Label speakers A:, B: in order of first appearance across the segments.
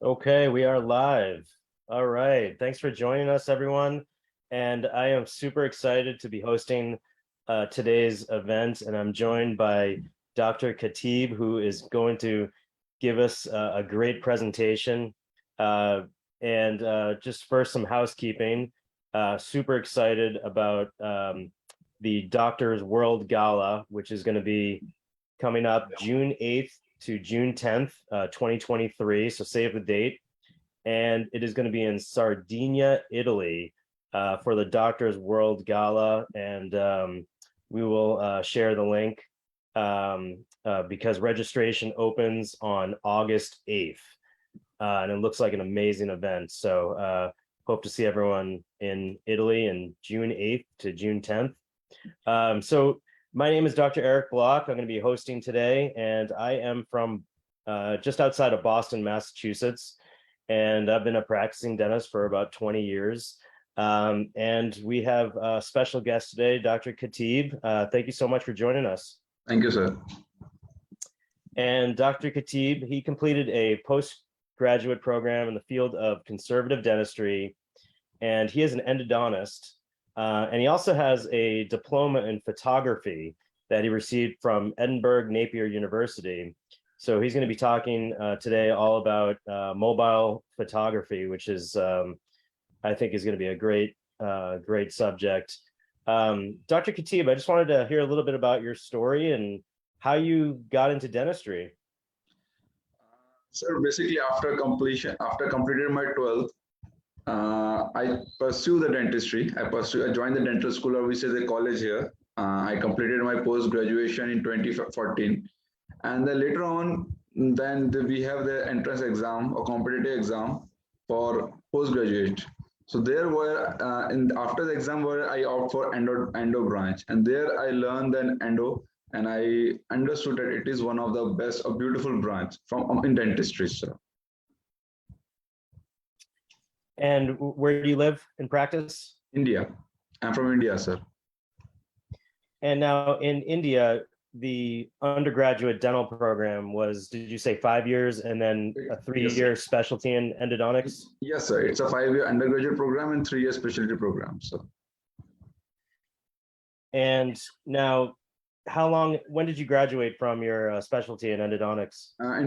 A: Okay, we are live. All right. Thanks for joining us, everyone. And I am super excited to be hosting today's event. And I'm joined by Dr. Khatib, who is going to give us a great presentation. And just first, some housekeeping. Super excited about the Doctors World Gala, which is going to be coming up June 8th to June 10th, 2023. So save the date. And it is going to be in Sardinia, Italy, for the Doctors World Gala. And we will share the link because registration opens on August 8th. And it looks like an amazing event. So hope to see everyone in Italy in June 8th to June 10th. So my name is Dr. Eric Block. I'm going to be hosting today, and I am from just outside of Boston, Massachusetts, and I've been a practicing dentist for about 20 years. And we have a special guest today, Dr. Khatib. Thank you so much for joining us.
B: Thank you, sir.
A: And Dr. Khatib, he completed a postgraduate program in the field of conservative dentistry, and he is an endodontist. And he also has a diploma in photography that he received from Edinburgh Napier University. So he's going to be talking today all about mobile photography, which is, I think, is going to be a great subject. Dr. Khatib, I just wanted to hear a little bit about your story and how you got into dentistry.
B: So basically, after completed my 12th, I pursued the dentistry. I joined the dental school, or we say the college here. I completed my post graduation in 2014, and then later on, we have the entrance exam or competitive exam for postgraduate. So there were after the exam where I opt for endo branch, and there I learned then endo, and I understood that it is one of the best, a beautiful branch from in dentistry, sir.
A: And where do you live in practice?
B: India. I'm from India, sir.
A: And now in India, the undergraduate dental program was, did you say 5 years and then a 3-year
B: Yes,
A: specialty in endodontics?
B: yes, sir. It's a 5-year undergraduate program and 3-year specialty program, sir.
A: And now, when did you graduate from your specialty in endodontics?
B: I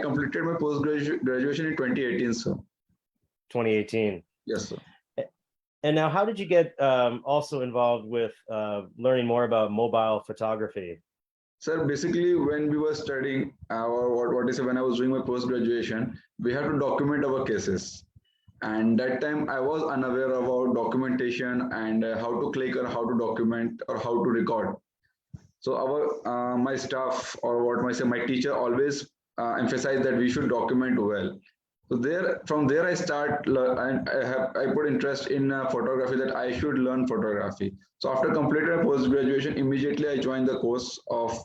B: completed my graduation in 2018, sir.
A: 2018.
B: Yes, sir.
A: And now, how did you get also involved with learning more about mobile photography?
B: Sir, basically, when we were studying, when I was doing my post graduation, we had to document our cases. And that time, I was unaware about documentation and how to click or how to document or how to record. So my staff or my teacher always emphasized that we should document well. So from there I and I put interest in photography, that I should learn photography. So after completing my post graduation, immediately I joined the course of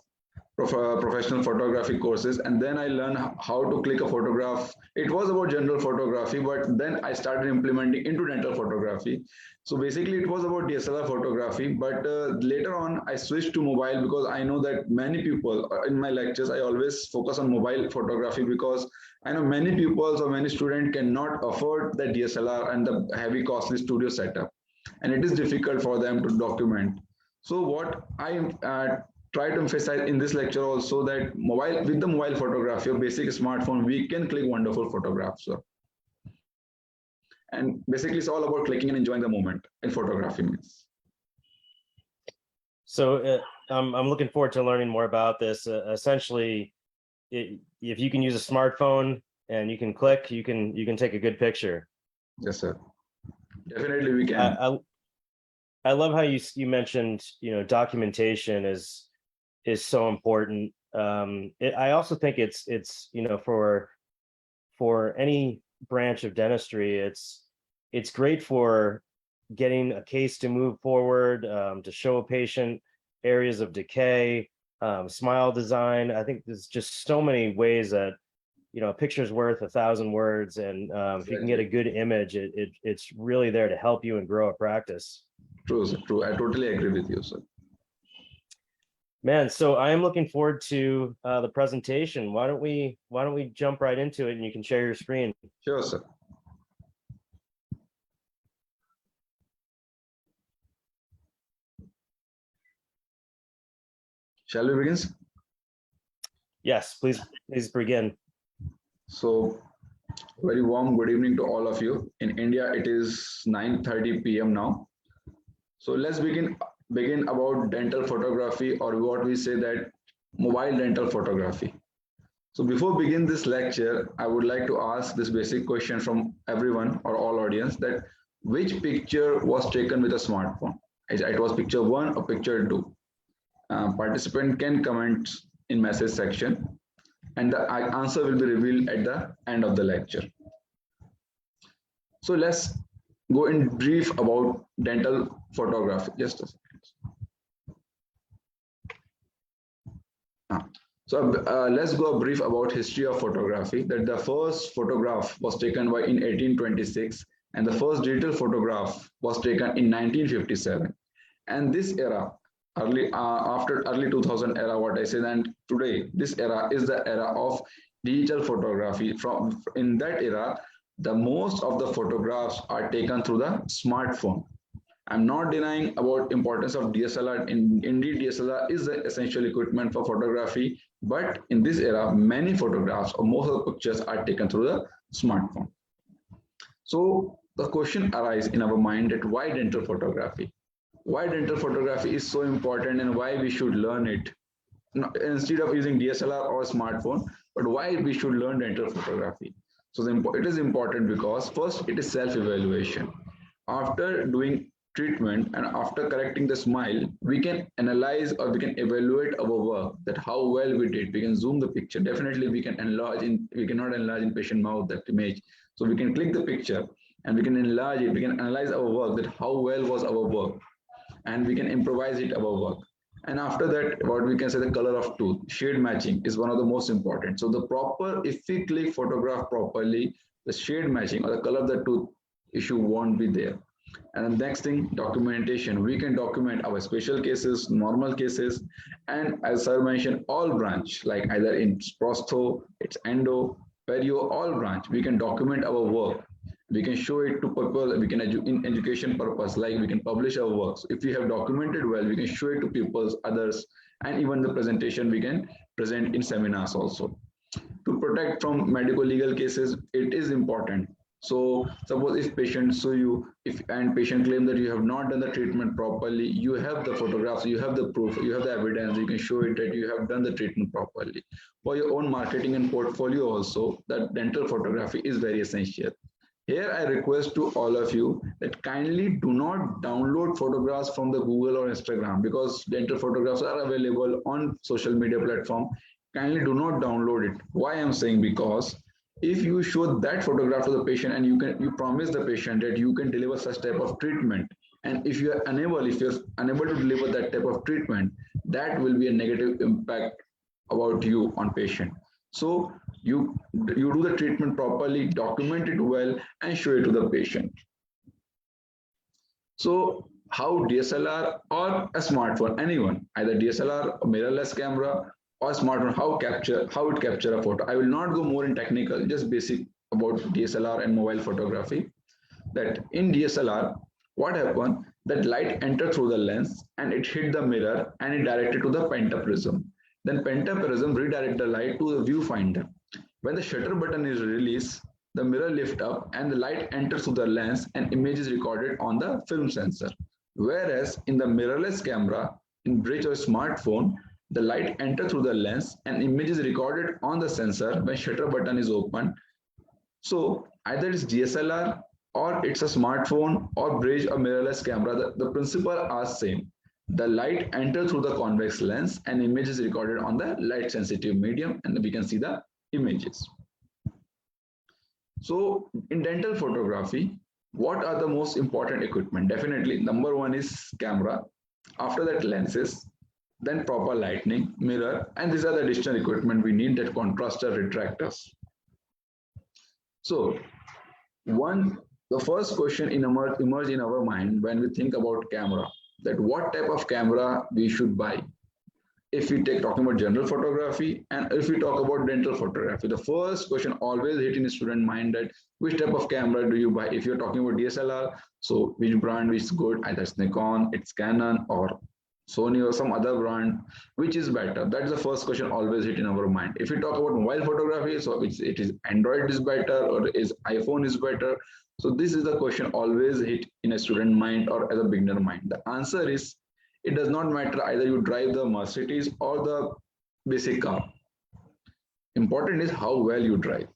B: professional photography courses, and then I learned how to click a photograph. It was about general photography, but then I started implementing into dental photography. So basically it was about DSLR photography, but later on I switched to mobile, because I know that many people in my lectures, I always focus on mobile photography, because I know many people or many students cannot afford the DSLR and the heavy costly studio setup, and it is difficult for them to document. So what I try to emphasize in this lecture also, that with the mobile photography or basic smartphone, we can click wonderful photographs. So. And basically it's all about clicking and enjoying the moment in photography means.
A: So I'm looking forward to learning more about this. Essentially, if you can use a smartphone and you can click, you can take a good picture.
B: Yes, sir. Definitely we can.
A: I love how you mentioned, documentation is so important. I also think it's for any branch of dentistry, it's great for getting a case to move forward, to show a patient areas of decay, smile design. I think there's just so many ways that a picture's worth 1,000 words, and if you can get a good image, it's really there to help you and grow a practice.
B: True, sir. True. I totally agree with you, sir.
A: Man, so I am looking forward to the presentation. Why don't we jump right into it and you can share your screen.
B: Sure, sir. Shall we begin?
A: Yes, please begin.
B: So, very warm good evening to all of you. In India, it is 9:30 p.m. now. So let's begin about dental photography, or what we say that mobile dental photography. So before begin this lecture, I would like to ask this basic question from everyone or all audience, that which picture was taken with a smartphone? It was picture one or picture two? Participant can comment in message section, and the answer will be revealed at the end of the lecture. So let's go in brief about dental photography. Just a second. Let's go brief about history of photography. That the first photograph was taken in 1826, and the first digital photograph was taken in 1957. And this era, after early 2000 era, what I said, and today this era is the era of digital photography. From in that era, the most of the photographs are taken through the smartphone. I'm not denying about importance of DSLR. Indeed, DSLR is the essential equipment for photography, but in this era, many photographs or most of the pictures are taken through the smartphone. So the question arises in our mind that why dental photography? Why dental photography is so important and why we should learn it instead of using DSLR or smartphone, but why we should learn dental photography? So it is important because first it is self-evaluation. After doing treatment and after correcting the smile, we can analyze or we can evaluate our work, that how well we did. We can zoom the picture. Definitely we can enlarge in, we cannot enlarge in patient mouth that image. So we can click the picture and we can enlarge it. We can analyze our work, that how well was our work, and we can improvise it our work. And after that, what we can say, the color of tooth, shade matching is one of the most important. So the proper, if we click photograph properly, the shade matching or the color of the tooth issue won't be there. And the next thing, documentation. We can document our special cases, normal cases, and as sir mentioned, all branch, like either in prostho, it's endo, perio, all branch. We can document our work. We can show it to people. We can in education purpose, like we can publish our works. If we have documented well, we can show it to people, others, and even the presentation we can present in seminars also. To protect from medical legal cases, it is important. So suppose if patient sue you, if and patient claim that you have not done the treatment properly, you have the photographs, you have the proof, you have the evidence, you can show it that you have done the treatment properly. For your own marketing and portfolio also, that dental photography is very essential. Here I request to all of you that kindly do not download photographs from the Google or Instagram, because dental photographs are available on social media platform. Kindly do not download it. Why I'm saying, because if you show that photograph to the patient and you promise the patient that you can deliver such type of treatment, and if you're unable to deliver that type of treatment, that will be a negative impact about you on patient. So you do the treatment properly, document it well, and show it to the patient. So how DSLR or a smartphone, anyone, either DSLR, or mirrorless camera, or smartphone, how it capture a photo. I will not go more in technical, just basic about DSLR and mobile photography. That in DSLR, what happened, that light entered through the lens and it hit the mirror and it directed to the pentaprism. Then pentaprism redirect the light to the viewfinder. When the shutter button is released, the mirror lift up and the light enters through the lens and image is recorded on the film sensor. Whereas in the mirrorless camera, in bridge or smartphone, the light enters through the lens and image is recorded on the sensor when shutter button is open. So either it's DSLR or it's a smartphone or bridge or mirrorless camera, the principle are same. The light enters through the convex lens and image is recorded on the light sensitive medium, and we can see the images. So in dental photography, what are the most important equipment? Definitely number one is camera, after that lenses, then proper lighting, mirror, and these are the additional equipment we need, that contraster, retractors. So the first question emerge in our mind when we think about camera, that what type of camera we should buy. if we take talking about general photography, and if we talk about dental photography, the first question always hit in a student mind that which type of camera do you buy? If you're talking about DSLR, so which brand is good? Either it's Nikon, it's Canon, or Sony, or some other brand, which is better? That's the first question always hit in our mind. If we talk about mobile photography, so it is Android is better or is iPhone is better? So this is the question always hit in a student mind or as a beginner mind. The answer is it does not matter either you drive the Mercedes or the basic car. Important is how well you drive.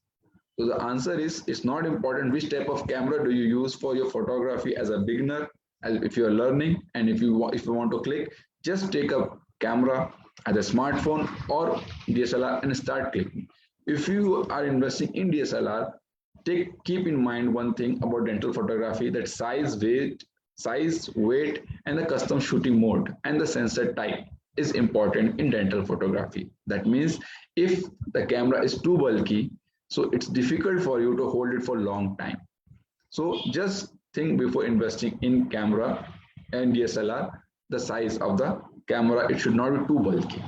B: So the answer is it's not important which type of camera do you use for your photography as a beginner, as if you are learning, and if you want to click, just take a camera as a smartphone or DSLR and start clicking. If you are investing in DSLR, keep in mind one thing about dental photography, that size, weight, and the custom shooting mode and the sensor type is important in dental photography. That means if the camera is too bulky, so it's difficult for you to hold it for a long time. So just think before investing in camera and DSLR, the size of the camera, it should not be too bulky.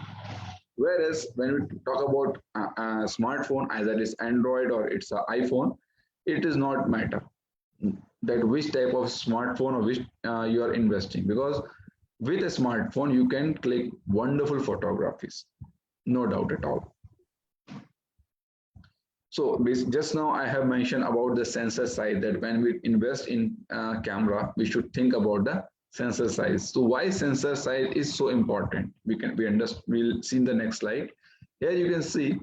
B: Whereas when we talk about a smartphone, either it's Android or it's an iPhone, it does not matter that which type of smartphone or which you are investing, because with a smartphone you can click wonderful photographies, no doubt at all. So just now I have mentioned about the sensor size, that when we invest in camera, we should think about the sensor size. So why sensor size is so important? We'll see in the next slide. Here you can see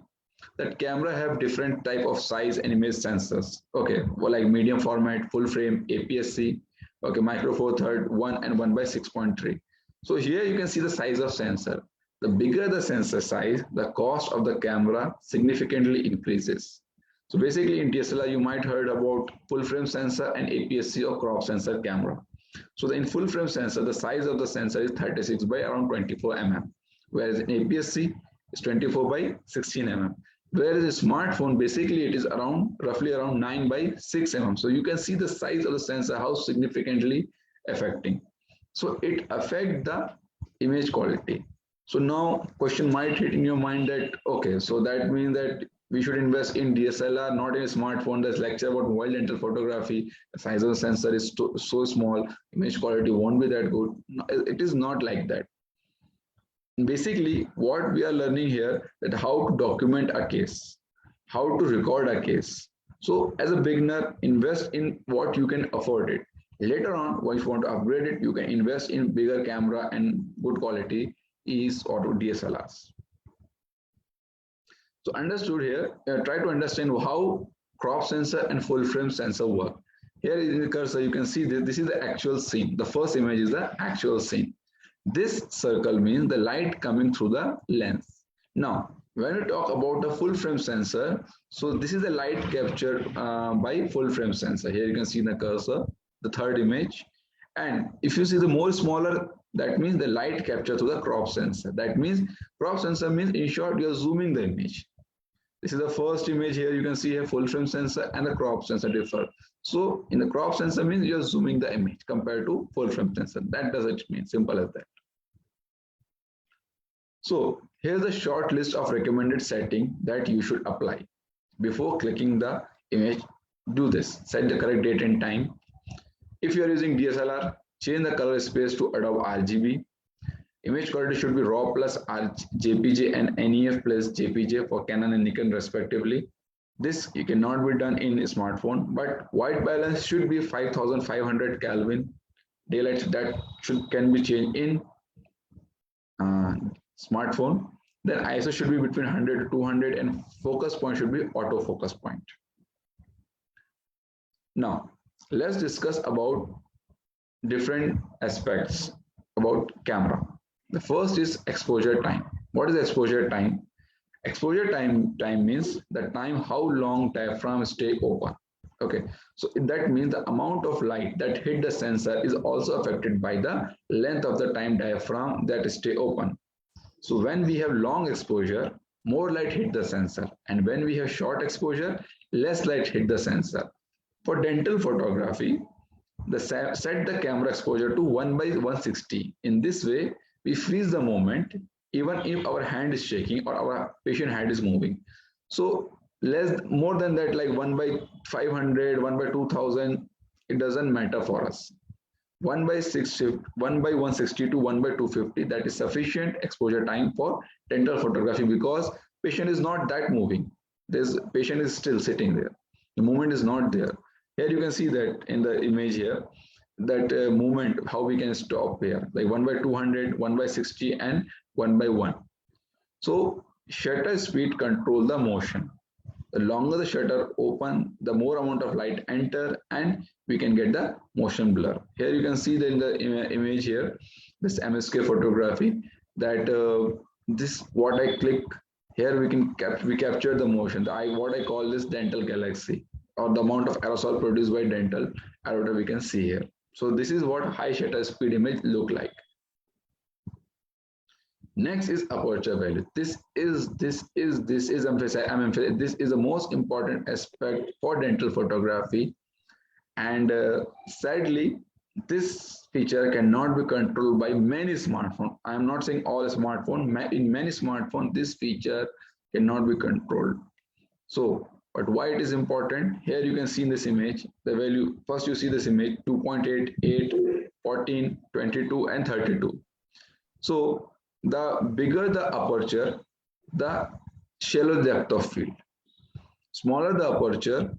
B: that camera have different type of size and image sensors. Okay, well, like medium format, full frame, APS-C, okay, micro four third, 1 and 1/6.3. So here you can see the size of sensor. The bigger the sensor size, the cost of the camera significantly increases. So basically in DSLR, you might heard about full frame sensor and APS-C or crop sensor camera. So in full frame sensor, the size of the sensor is 36 by around 24 mm, whereas in APS-C is 24 by 16 mm. Whereas a smartphone, basically it is roughly around 9 by 6 mm. So you can see the size of the sensor, how significantly affecting. So it affects the image quality. So now question might hit in your mind that, okay, so that means that we should invest in DSLR, not in a smartphone. There's lecture about mobile dental photography. The size of the sensor is so small, image quality won't be that good. No, it is not like that. Basically, what we are learning here, that how to document a case, how to record a case. So as a beginner, invest in what you can afford it. Later on, if you want to upgrade it, you can invest in bigger camera and good quality is auto DSLRs. So understood here, try to understand how crop sensor and full frame sensor work. Here in the cursor, you can see this is the actual scene. The first image is the actual scene. This circle means the light coming through the lens. Now, when we talk about the full frame sensor, so this is the light captured by full frame sensor. Here you can see in the cursor, the third image. And if you see the more smaller, that means the light capture through the crop sensor. That means crop sensor means, in short, you're zooming the image. This is the first image. Here you can see a full frame sensor and the crop sensor differ. So in the crop sensor means you're zooming the image compared to full frame sensor. That does it mean, simple as that. So here's a short list of recommended setting that you should apply. Before clicking the image, do this. Set the correct date and time. If you are using DSLR, change the color space to adopt RGB. Image quality should be RAW plus JPG and NEF plus JPG for Canon and Nikon respectively. This cannot be done in a smartphone, but white balance should be 5500 Kelvin. Daylight can be changed in smartphone. Then ISO should be between 100 to 200 and focus point should be autofocus point. Now, let's discuss about different aspects about camera. The first is exposure time. What is exposure time? Exposure time means the time how long diaphragm stay open. Okay, so that means the amount of light that hit the sensor is also affected by the length of the time diaphragm that stay open. So when we have long exposure, more light hit the sensor, and when we have short exposure, less light hit the sensor. For dental photography, set the camera exposure to 1/160. In this way, we freeze the moment even if our hand is shaking or our patient hand is moving. So more than that, like 1 by 500, 1 by 2000, it doesn't matter for us. 1 by 6 shift, 1 by 160 to 1 by 250, that is sufficient exposure time for dental photography, because patient is not that moving. This patient is still sitting there. The movement is not there. Here you can see that in the image here, that movement, how we can stop here, like 1 by 200, 1 by 60 and 1 by 1. So shutter speed control the motion. The longer the shutter open, the more amount of light enter and we can get the motion blur. Here you can see that in the image here, this MSK photography, that this what I click here, we capture the motion. What I call this dental galaxy, or the amount of aerosol produced by dental aorta we can see here. So this is what high shutter speed image look like. Next is aperture value. This is the most important aspect for dental photography, and sadly, this feature cannot be controlled by many smartphones. I am not saying all smartphones. In many smartphones, this feature cannot be controlled. So, but why it is important? Here you can see in this image the value. First, you see this image 2.8, 8, 14, 22, and 32. So the bigger the aperture, the shallower depth of field. Smaller the aperture,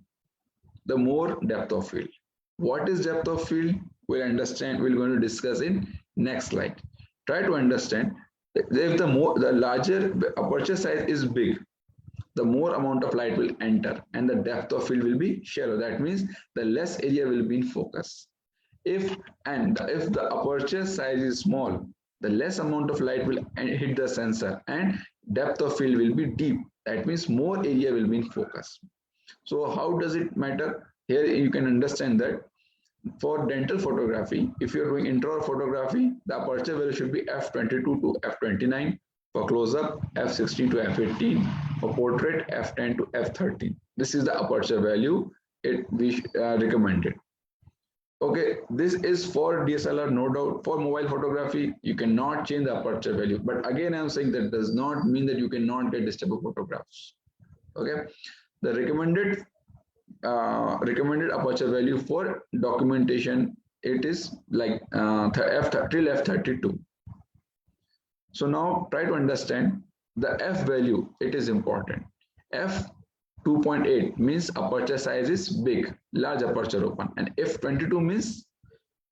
B: the more depth of field. What is depth of field? We'll understand. We're going to discuss in next slide. Try to understand. If the larger aperture size is big, the more amount of light will enter and the depth of field will be shallow. That means the less area will be in focus. If the aperture size is small, the less amount of light will hit the sensor and depth of field will be deep. That means more area will be in focus. So how does it matter? Here you can understand that for dental photography, if you're doing intraoral photography, the aperture value should be f22 to f29. For close-up, f16 to f18. For portrait, f10 to f13. This is the aperture value we recommended. Okay, this is for DSLR, no doubt. For mobile photography, you cannot change the aperture value. But again, I'm saying that does not mean that you cannot get stable photographs. Okay, the recommended aperture value for documentation, it is like till f32. So now try to understand the f value. It is important. F 2.8 means aperture size is big, large aperture open, and f22 means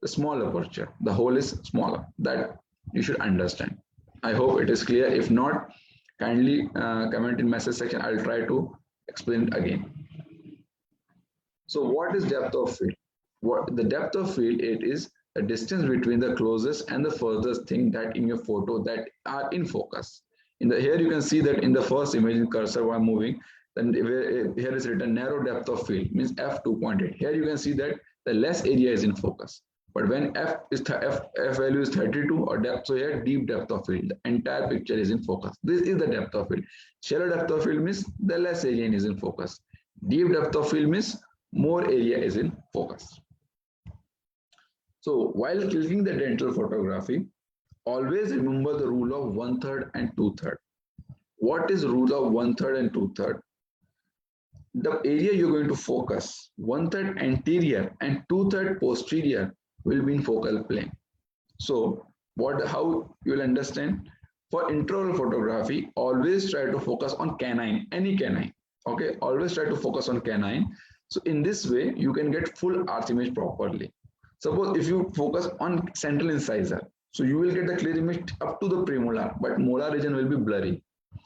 B: the small aperture, the hole is smaller. That you should understand. I hope it is clear. If not, kindly comment in message section. I'll try to explain it again. So what is depth of field? What the depth of field, it is the distance between the closest and the furthest thing that in your photo that are in focus. Here you can see that in the first image in cursor while moving, then here is written narrow depth of field, means f2.8. Here you can see that the less area is in focus. But when f value is 32 or depth, so here deep depth of field, the entire picture is in focus. This is the depth of field. Shallow depth of field means the less area is in focus. Deep depth of field means more area is in focus. So while clicking the dental photography, always remember the rule of 1/3 and 2/3. What is rule of 1/3 and 2/3? The area you're going to focus, 1/3 anterior and 2/3 posterior will be in focal plane. So how you'll understand? For intraoral photography, always try to focus on canine, any canine. Okay, always try to focus on canine. So in this way, you can get full arch image properly. Suppose if you focus on central incisor, so you will get the clear image up to the premolar, but molar region will be blurry.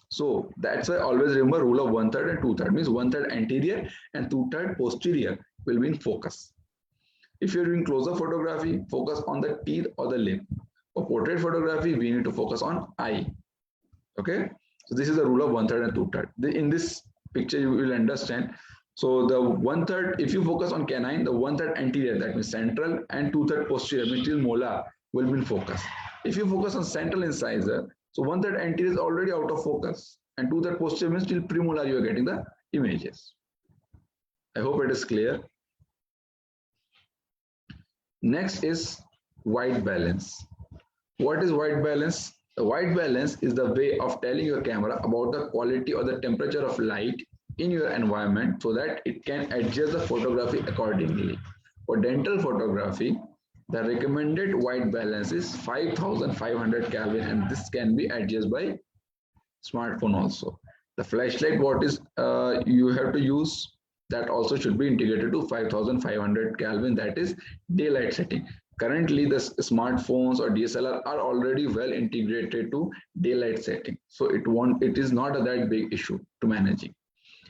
B: So that's why always remember rule of 1/3 and 2/3, means 1/3 anterior and 2/3 posterior will be in focus. If you're doing close-up photography, focus on the teeth or the lip. For portrait photography, we need to focus on eye. Okay, so this is the rule of 1/3 and 2/3. In this picture, you will understand. So the 1/3, if you focus on canine, the 1/3 anterior, that means central, and 2/3 posterior, which is molar, will be in focus. If you focus on central incisor, so 1/3 anterior is already out of focus, and 2/3 posterior means till premolar you are getting the images. I hope it is clear. Next is white balance. What is white balance? The white balance is the way of telling your camera about the quality or the temperature of light in your environment so that it can adjust the photography accordingly. For dental photography, the recommended white balance is 5500 Kelvin, and this can be adjusted by smartphone also. The flashlight what is you have to use, that also should be integrated to 5500 Kelvin, that is daylight setting. Currently the smartphones or DSLR are already well integrated to daylight setting, so it is not a that big issue to managing.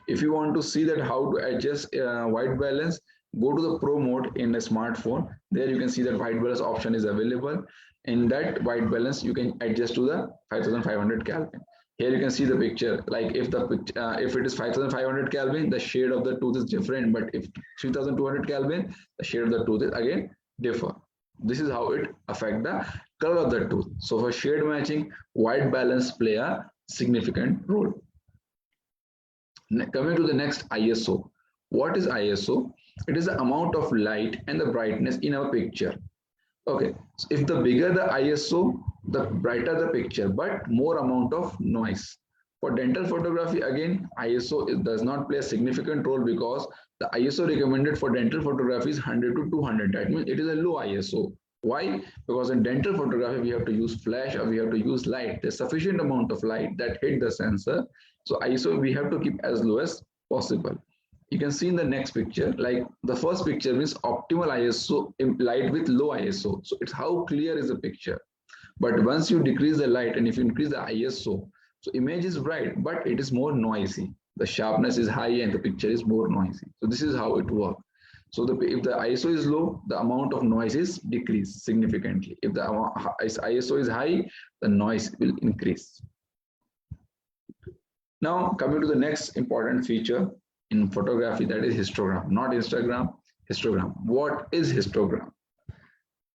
B: If you want to see that how to adjust white balance, go to the pro mode in a smartphone. There you can see that white balance option is available. In that white balance you can adjust to the 5500 Kelvin. Here you can see the picture, like if it is 5500 Kelvin, the shade of the tooth is different, but if 3200 Kelvin, the shade of the tooth is again differ. This is how it affect the color of the tooth. So for shade matching, white balance play a significant role. Coming to the next, ISO. What is ISO? It is the amount of light and the brightness in our picture. Okay, so if the bigger the ISO, the brighter the picture, but more amount of noise. For dental photography, again, ISO does not play a significant role because the ISO recommended for dental photography is 100 to 200. That means it is a low ISO. Why? Because in dental photography, we have to use flash or we have to use light. There's sufficient amount of light that hit the sensor. So ISO we have to keep as low as possible. You can see in the next picture, like the first picture means optimal ISO light with low ISO. So it's how clear is the picture. But once you decrease the light and if you increase the ISO, so image is bright, but it is more noisy. The sharpness is high and the picture is more noisy. So this is how it works. So if the ISO is low, the amount of noise is decreased significantly. If the ISO is high, the noise will increase. Now coming to the next important feature in photography, that is histogram, not Instagram, histogram. What is histogram?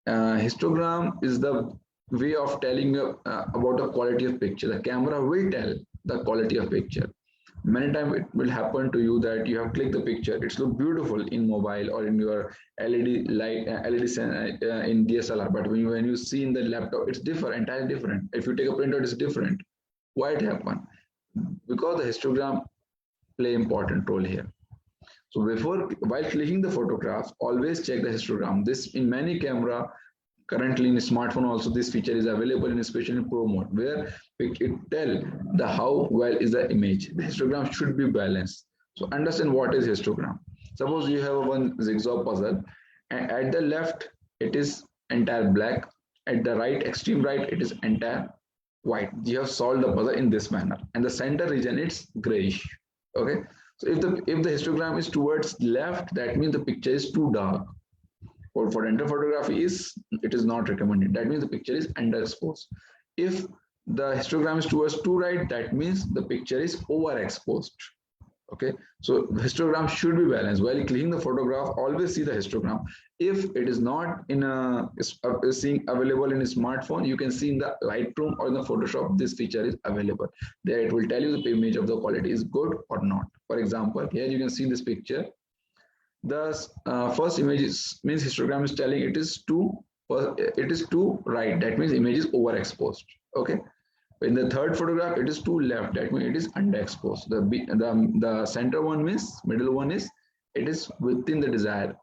B: Histogram is the way of telling about the quality of picture. The camera will tell the quality of picture. Many times it will happen to you that you have clicked the picture, it's look beautiful in mobile or in your LED light, in DSLR, but when you see in the laptop, it's different, entirely different. If you take a printout, it's different. Why it happen? Because the histogram play important role here. So while clicking the photograph, always check the histogram. This in many camera, currently in smartphone also this feature is available, in especially in pro mode, where it tell the how well is the image. The histogram should be balanced. So understand what is histogram. Suppose you have one jigsaw puzzle, and at the left it is entire black, at the right, extreme right, it is entire white. You have solved the puzzle in this manner, and the center region it's grayish. Okay, so if the histogram is towards left, that means the picture is too dark. For dental photography it is not recommended. That means the picture is underexposed. If the histogram is towards too right, that means the picture is overexposed. Okay, so histogram should be balanced. While clicking the photograph, always see the histogram. If it is not in seeing available in a smartphone, you can see in the Lightroom or in the Photoshop this feature is available. There it will tell you the image of the quality is good or not. For example, here you can see this picture. The first image means histogram is telling it is too right. That means image is overexposed. Okay. In the third photograph, it is too left. That means it is underexposed. The center one means middle one is it is within the desired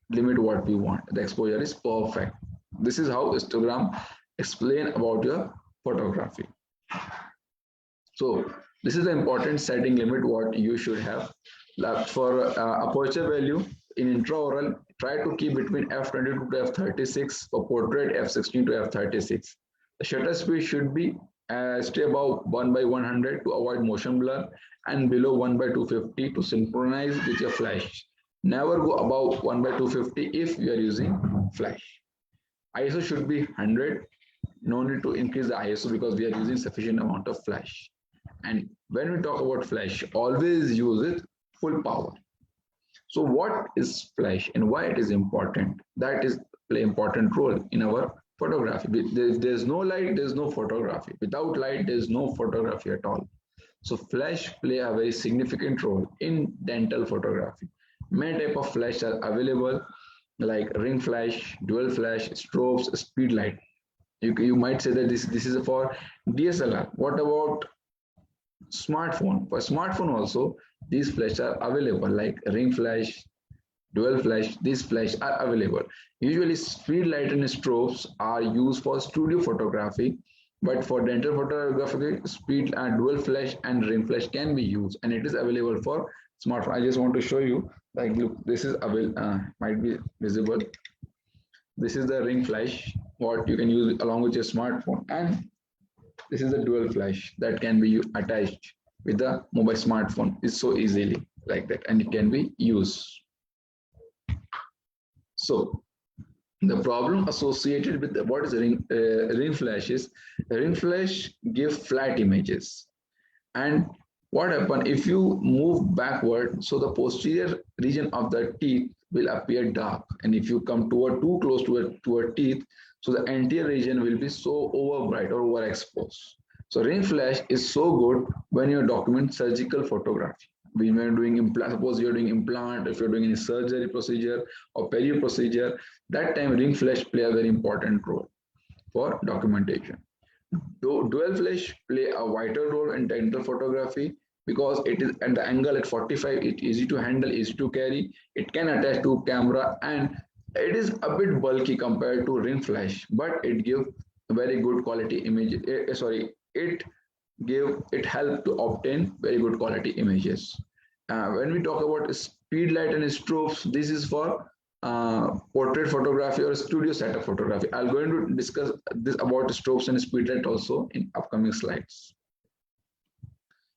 B: limit what we want. The exposure is perfect. This is how histogram explain about your photography. So this is the important setting limit what you should have. For aperture value in intraoral, try to keep between f22 to f36. For portrait, f16 to f36. The shutter speed should be stay above 1/100 to avoid motion blur, and below 1/250 to synchronize with your flash. Never go above 1/250 if you are using flash. ISO should be 100. No need to increase the ISO because we are using sufficient amount of flash. And when we talk about flash, always use it full power. So what is flash and why it is important? That is play important role in our photography. If there's no light, there's no photography. Without light, there's no photography at all. So flash play a very significant role in dental photography. Many type of flash are available, like ring flash, dual flash, strobes, speed light. You might say that this is for DSLR. What about smartphone? For smartphone also, these flash are available like ring flash, dual flash. These flash are available. Usually, speed light and strobes are used for studio photography, but for dental photography, speed and dual flash and ring flash can be used, and it is available for smartphone. I just want to show you. Like, look, this is available. Might be visible. This is the ring flash. What you can use along with your smartphone, and this is the dual flash that can be attached with the mobile smartphone. It's so easily like that, and it can be used. So the problem associated with what is ring flash is ring flash give flat images, and what happen if you move backward, so the posterior region of the teeth will appear dark, and if you come too close to a teeth, so the anterior region will be so over bright or overexposed. So ring flash is so good when you document surgical photography. When you're doing implant, suppose you're doing implant, if you're doing any surgery procedure or perio procedure, that time ring flash play a very important role for documentation. Dual flash play a vital role in dental photography because it is at the angle at 45, it's easy to handle, easy to carry, it can attach to camera, and it is a bit bulky compared to ring flash, but it gives very good quality image. It helped to obtain very good quality images. When we talk about speed light and strobes, this is for portrait photography or studio setup photography. I'm going to discuss this about strobes and speed light also in upcoming slides.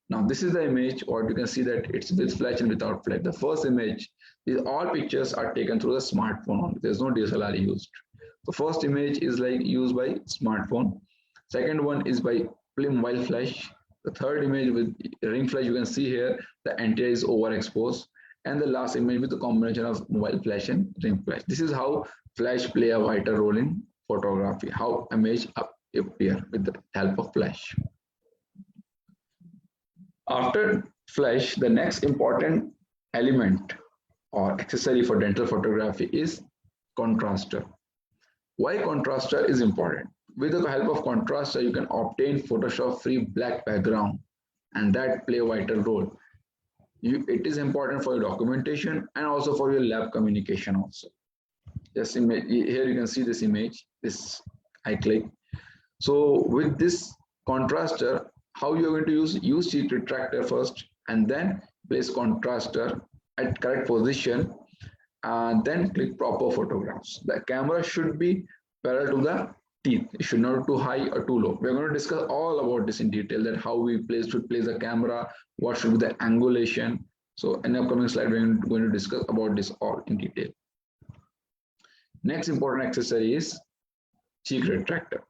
B: Now this is the image, or you can see that it's with flash and without flash. The first image is all pictures are taken through the smartphone only. There's no DSLR used. The first image is like used by smartphone. Second one is by mobile flash. The third image with ring flash, you can see here the anterior is overexposed, and the last image with the combination of mobile flash and ring flash. This is how flash play a vital role in photography, how image appear with the help of flash. After flash, the next important element or accessory for dental photography is contraster. Why contraster is important? With the help of contraster, you can obtain Photoshop-free black background, and that play a vital role. It is important for your documentation and also for your lab communication also. Just here you can see this image, this I click. So with this contraster, how you're going to use cheek retractor first, and then place contraster at correct position, and then click proper photographs. The camera should be parallel to the teeth. It should not be too high or too low. We're going to discuss all about this in detail, that how we should place the camera, what should be the angulation. So in the upcoming slide, we're going to discuss about this all in detail. Next important accessory is cheek retractor.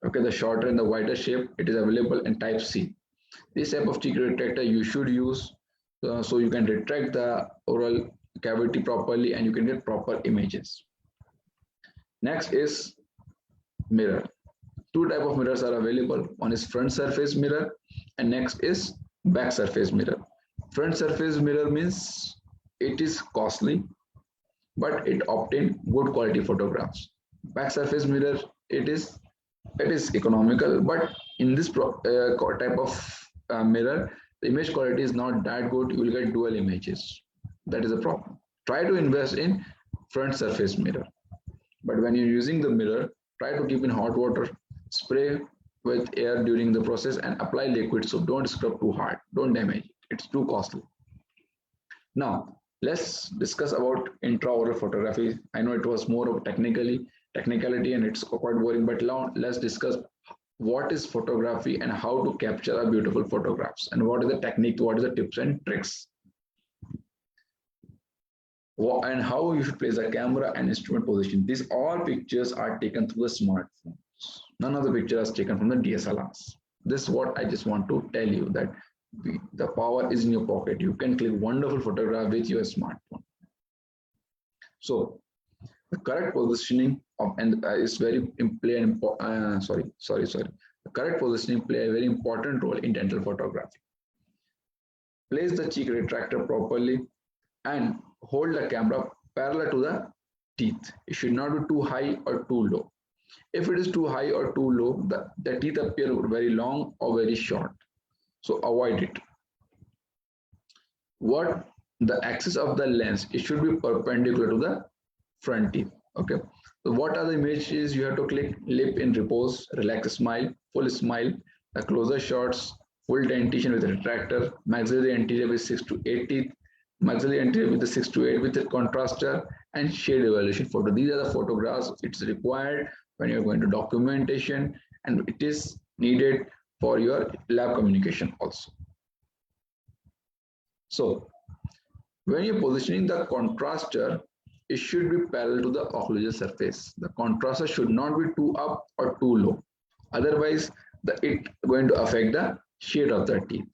B: Okay, the shorter and the wider shape, it is available in type C. This type of cheek retractor you should use so you can retract the oral cavity properly and you can get proper images. Next is mirror. Two type of mirrors are available. One is front surface mirror and next is back surface mirror. Front surface mirror means it is costly, but it obtains good quality photographs. Back surface mirror, it is economical, but in this type of mirror, the image quality is not that good. You will get dual images. That is a problem. Try to invest in front surface mirror. But when you're using the mirror, try to keep in hot water, spray with air during the process and apply liquid. So don't scrub too hard, don't damage it. It's too costly. Now, let's discuss about intraoral photography. I know it was more of technicality and it's quite boring, but now let's discuss what is photography and how to capture a beautiful photographs and what is the technique, what is the tips and tricks, and how you should place a camera and instrument position. These all pictures are taken through the smartphones. None of the pictures are taken from the DSLRs. This is what I just want to tell you, that the power is in your pocket. You can click wonderful photograph with your smartphone. So the correct positioning of is very play an The correct positioning play a very important role in dental photography. Place the cheek retractor properly and hold the camera parallel to the teeth. It should not be too high or too low. If it is too high or too low, the teeth appear very long or very short. So avoid it. What the axis of the lens, it should be perpendicular to the front teeth. Okay. So what are the images you have to click? Lip in repose, relax smile, full smile, the closer shots, full dentition with a retractor, maxillary anterior with 6 to 8 teeth, maxillary anterior with the 6 to 8 with a contraster, and shade evaluation photo. These are the photographs it's required when you're going to documentation, and it is needed for your lab communication also. So when you're positioning the contraster, it should be parallel to the occlusal surface. The contraster should not be too up or too low. Otherwise, it going to affect the shade of the teeth.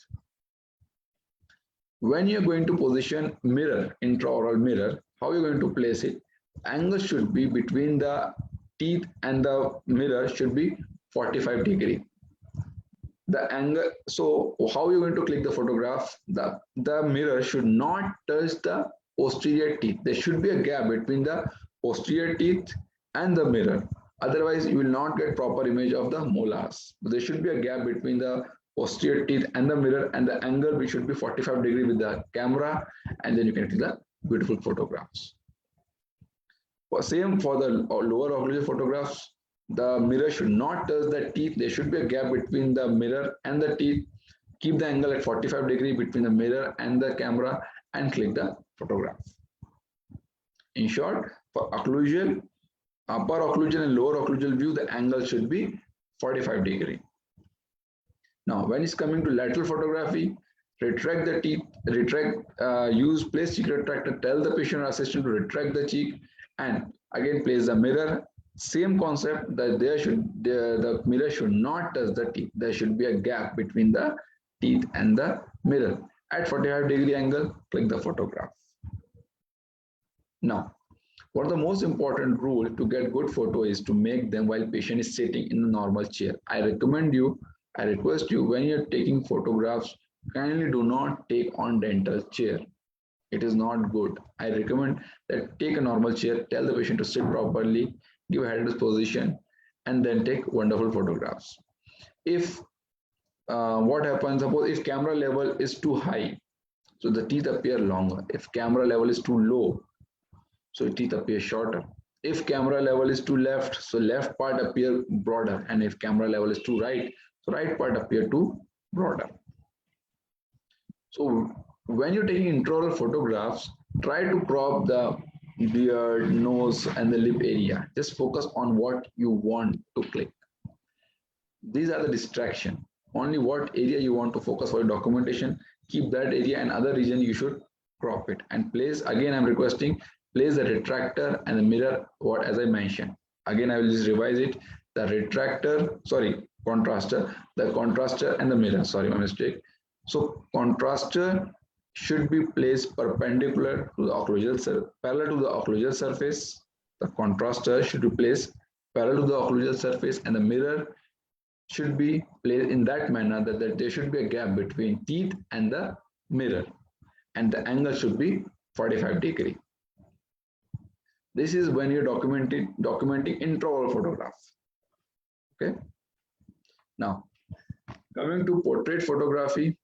B: When you're going to position mirror, intraoral mirror, how you're going to place it? Angle should be between the teeth and the mirror should be 45 degree. The angle, so how you're going to click the photograph? The mirror should not touch the posterior teeth. There should be a gap between the posterior teeth and the mirror. Otherwise, you will not get proper image of the molars. There should be a gap between the posterior teeth and the mirror, and the angle which should be 45 degree with the camera, and then you can take the beautiful photographs. Same for the lower occlusal photographs. The mirror should not touch the teeth. There should be a gap between the mirror and the teeth. Keep the angle at 45 degree between the mirror and the camera and click the photograph. In short, for occlusal, upper occlusal and lower occlusal view, the angle should be 45 degree. Now, when it's coming to lateral photography, retract the teeth, use place cheek retractor, tell the patient or assistant to retract the cheek, and again place the mirror. Same concept that the mirror should not touch the teeth. There should be a gap between the teeth and the mirror. At 45 degree angle, click the photograph. Now, what the most important rule to get good photo is to make them while patient is sitting in a normal chair. I request you, when you're taking photographs, kindly do not take on dental chair. It is not good. I recommend that take a normal chair, tell the patient to sit properly, give a head position, and then take wonderful photographs. If what happens, suppose if camera level is too high, so the teeth appear longer. If camera level is too low, so teeth appear shorter. If camera level is too left, so left part appear broader. And if camera level is too right, so right part appear too broader. So when you're taking intraoral photographs, try to crop the beard, nose, and the lip area. Just focus on what you want to click. These are the distraction. Only what area you want to focus for your documentation, keep that area, and other region you should crop it. And place, again I'm requesting, place the retractor and the mirror, what as I mentioned. Again I will just revise it. The retractor, sorry, contraster, the contraster and the mirror, sorry, my mistake. So contraster should be placed perpendicular to the occlusal, parallel to the occlusal surface. The contraster should be placed parallel to the occlusal surface, and the mirror should be placed in that manner that there should be a gap between teeth and the mirror, and the angle should be 45 degree. This is when you're documenting intraoral photograph. Okay. Now, coming to portrait photography,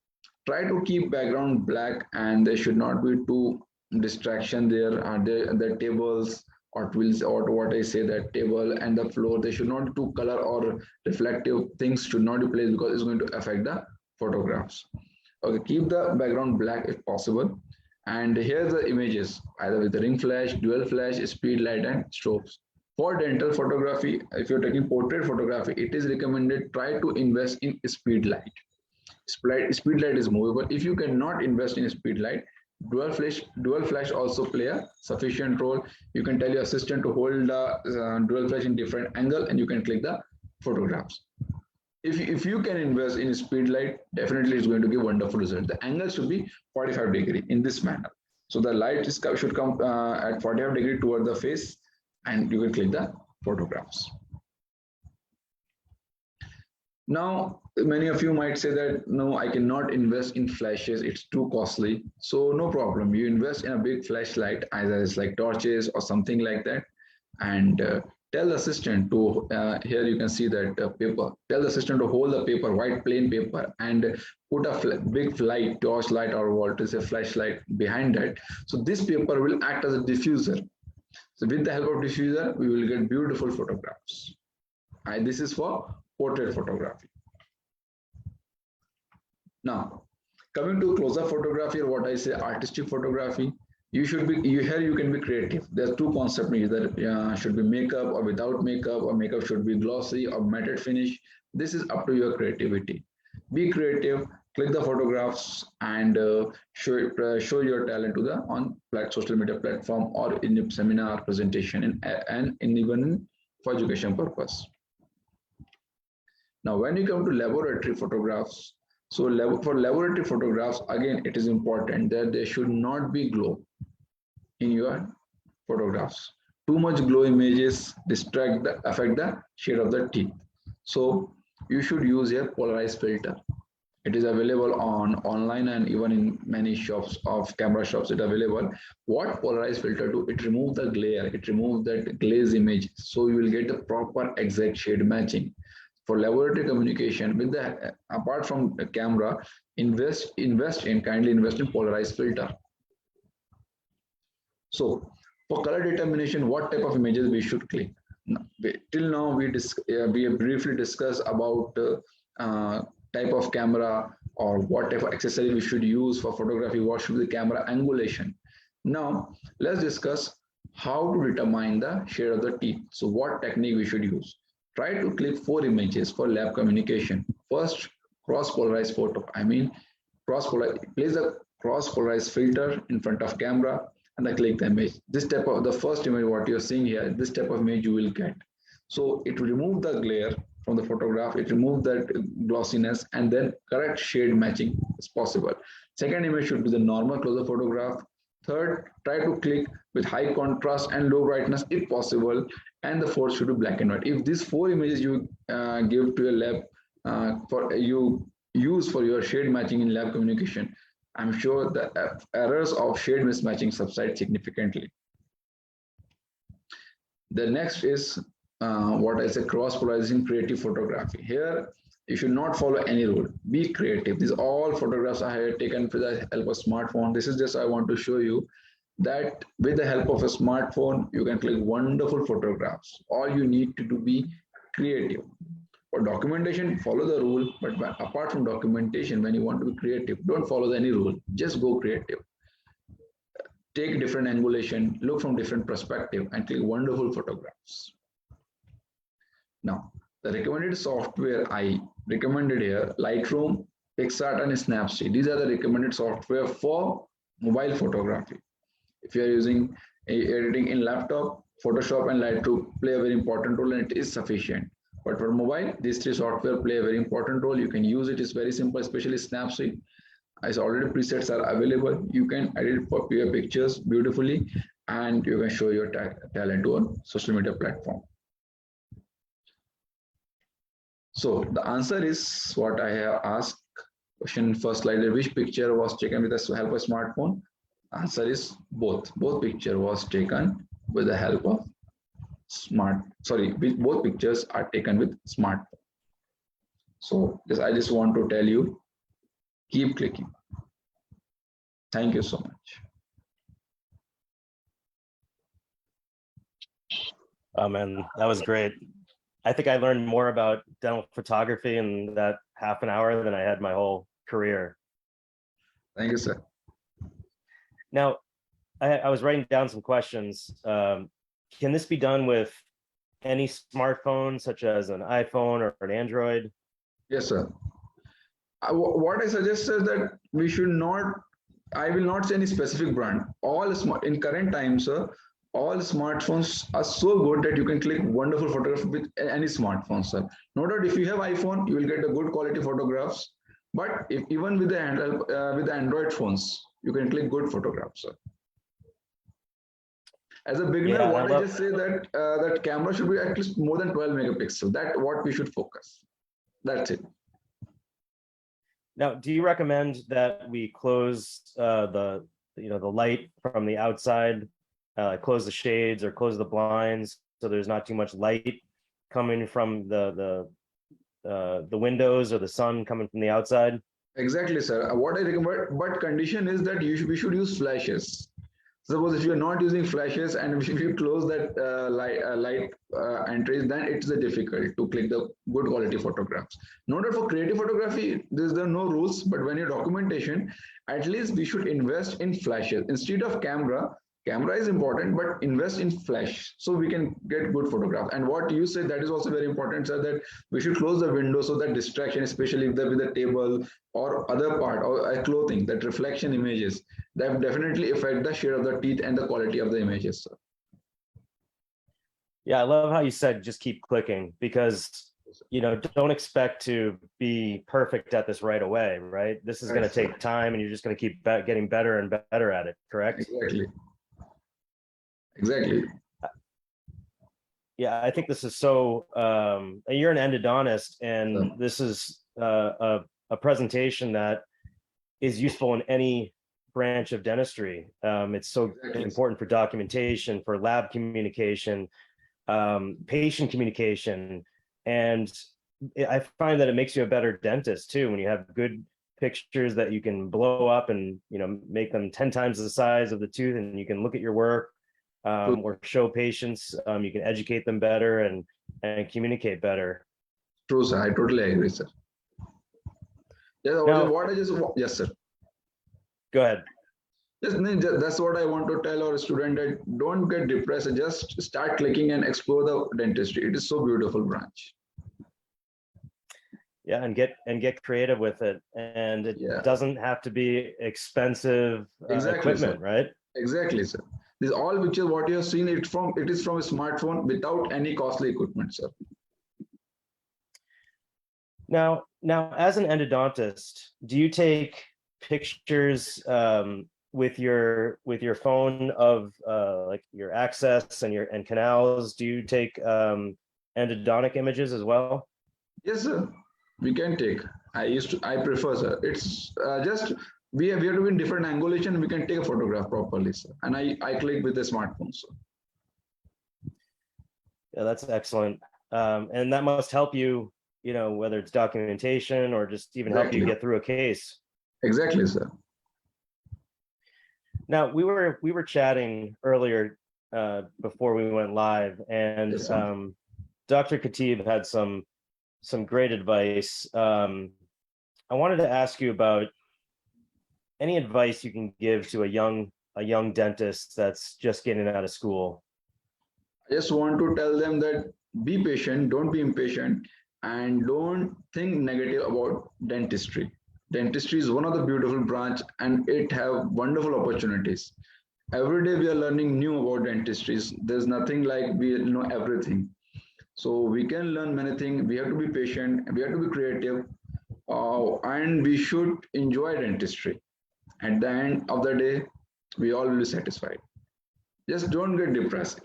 B: try to keep background black, and there should not be too distraction there. The tables or wheels, or what I say, that table and the floor, they should not be too color or reflective things should not be placed, because it's going to affect the photographs. Okay, keep the background black if possible. And here's the images, either with the ring flash, dual flash, speed light, and strobes. For dental photography, if you're taking portrait photography, it is recommended try to invest in speed light. Speed light is movable. If you cannot invest in speed light, dual flash also play a sufficient role. You can tell your assistant to hold the dual flash in different angle, and you can click the photographs. If you can invest in speed light, definitely it's going to give wonderful result. The angle should be 45 degree in this manner. So the light should come at 45 degree toward the face, and you can click the photographs. Now, many of you might say that, no, I cannot invest in flashes, it's too costly. So no problem, you invest in a big flashlight, either it's like torches or something like that, and tell the assistant to, here you can see that paper, tell the assistant to hold the paper, white plain paper, and put a big light, torch light, or what is a flashlight behind that. So this paper will act as a diffuser. So with the help of diffuser, we will get beautiful photographs. And this is for portrait photography. Now, coming to close-up photography, or what I say artistic photography, you should be, here you can be creative. There are two concepts that should be makeup or without makeup, or makeup should be glossy or matte finish. This is up to your creativity. Be creative, click the photographs, and show your talent to the on social media platform, or in a seminar presentation, and even for education purpose. Now, when you come to laboratory photographs, so for laboratory photographs, again, it is important that there should not be glow in your photographs. Too much glow images affect the shade of the teeth. So you should use a polarized filter. It is available online, and even in many shops of camera shops it available. What polarized filter do? It removes the glare, it removes that glaze image, so you will get the proper exact shade matching. For laboratory communication, with the apart from the camera, kindly invest in polarized filter. So for color determination, what type of images we should click? Till now we have briefly discussed about type of camera, or what type of accessory we should use for photography, what should be the camera angulation. Now let's discuss how to determine the shade of the teeth. So what technique we should use? Try to click 4 images for lab communication. First, cross polarized photo. Place a cross polarized filter in front of camera, and then click the image. This type of the first image, what you're seeing here, this type of image you will get. So it will remove the glare from the photograph, it removes that glossiness, and then correct shade matching is possible. Second image should be the normal close-up photograph. Third, try to click with high contrast and low brightness if possible. And the fourth should be black and white. If these 4 images you give to your lab for you use for your shade matching in lab communication, I'm sure the errors of shade mismatching subside significantly. The next is what I say cross-polarizing creative photography. Here, you should not follow any rule. Be creative. These all photographs I have taken with the help of smartphone. This is just I want to show you that with the help of a smartphone, you can click wonderful photographs. All you need to do be creative. For documentation, follow the rule, but apart from documentation, when you want to be creative, don't follow any rule. Just go creative. Take different angulation, look from different perspective, and click wonderful photographs. Now, the recommended software I recommended here, Lightroom, PixArt, and Snapseed. These are the recommended software for mobile photography. If you are using editing in laptop, Photoshop and Lightroom play a very important role, and it is sufficient. But for mobile, these 3 software play a very important role. You can use it. It's very simple, especially Snapseed. As already presets are available, you can edit for your pictures beautifully, and you can show your talent on social media platform. So the answer is what I have asked. Question first slide: which picture was taken with the help of smartphone? Answer is both. Both picture was taken with the help of both pictures are taken with smartphone. So I just want to tell you, keep clicking. Thank you so much.
A: Oh man, that was great. I think I learned more about dental photography in that half an hour than I had my whole career.
B: Thank you, sir.
A: Now, I was writing down some questions. Can this be done with any smartphone, such as an iPhone or an Android?
B: Yes, sir. What I suggest is that we should not, I will not say any specific brand. All smart in current times, sir, all smartphones are so good that you can click wonderful photographs with any smartphone, sir. No doubt, if you have iPhone, you will get a good quality photographs. But if even with the Android phones, you can click good photographs, sir. As a beginner,
A: Yeah,
B: what I just say that that camera should be at least more than 12 megapixels. That's what we should focus. That's it.
A: Now, do you recommend that we close the light from the outside, close the shades or close the blinds so there's not too much light coming from the windows or the sun coming from the outside?
B: Exactly, sir. What I recommend, but condition is that we should use flashes. Suppose if you're not using flashes and if you close that light entries, then it's difficult to click the good quality photographs. Noted for creative photography, there are no rules, but when you're documentation, at least we should invest in flashes instead of camera. Camera is important, but invest in flash so we can get good photographs. And what you said, that is also very important, sir, that we should close the window so that distraction, especially if there with a table or other part or a clothing, that reflection images, that definitely affect the shade of the teeth and the quality of the images, sir.
A: Yeah, I love how you said just keep clicking, because don't expect to be perfect at this right away, right? This is going to take time, and you're just going to keep getting better and better at it, correct?
B: Exactly.
A: Yeah, I think this is so. You're an endodontist, and this is a presentation that is useful in any branch of dentistry. It's so important for documentation, for lab communication, patient communication, and I find that it makes you a better dentist too when you have good pictures that you can blow up and make them 10 times the size of the tooth, and you can look at your work. Or show patients, you can educate them better and communicate better.
B: True, sir. I totally agree, sir. Yes, sir.
A: Go ahead.
B: That's what I want to tell our student, that don't get depressed. Just start clicking and explore the dentistry. It is so beautiful branch.
A: Yeah, and get creative with it, and it doesn't have to be expensive equipment, sir. Right?
B: Exactly, sir. This all pictures what you have seen, it is from a smartphone without any costly equipment, sir.
A: Now, as an endodontist, do you take pictures with your phone of like your access and canals? Do you take endodontic images as well?
B: Yes, sir. We can take. I prefer, sir. It's just we have to be in different angulation. We can take a photograph properly, sir. And I click with the smartphone, sir.
A: Yeah, that's excellent. And that must help you, whether it's documentation or just even help you get through a case.
B: Exactly, sir.
A: Now we were chatting earlier before we went live, and yes, Dr. Khatib had some great advice. I wanted to ask you about any advice you can give to a young dentist that's just getting out of school.
B: I just want to tell them that be patient, don't be impatient, and don't think negative about dentistry. Dentistry is one of the beautiful branch, and it have wonderful opportunities. Every day we are learning new about dentistries. There's nothing like we know everything. So we can learn many things. We have to be patient. We have to be creative, and we should enjoy dentistry. At the end of the day, we all will be satisfied. Just don't get depressed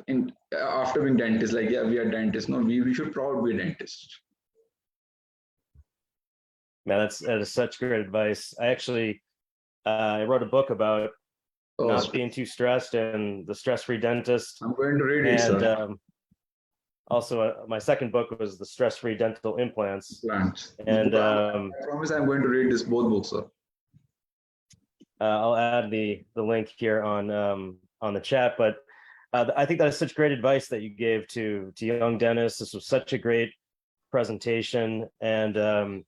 B: after being dentist. Like, yeah, we are dentists. No, we should proud be dentists.
A: Man, that is such great advice. I actually I wrote a book about not being too stressed and the stress-free dentist.
B: I'm going to read it, sir.
A: Also, my second book was the stress-free dental implants. And
B: I promise I'm going to read both books, sir.
A: I'll add the link here on the chat. But I think that is such great advice that you gave to young dentists. This was such a great presentation, and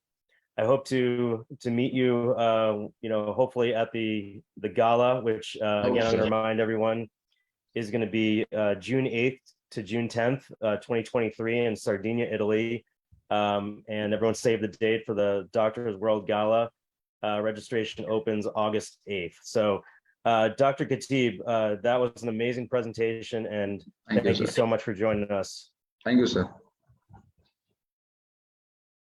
A: I hope to meet you, hopefully at the gala, which again, I'm going to remind everyone is going to be June 8th to June 10th, 2023 in Sardinia, Italy. And everyone save the date for the Doctors World Gala. Registration opens August 8th. So Dr. Khatib, that was an amazing presentation, and thank you so much for joining us.
B: Thank you, sir.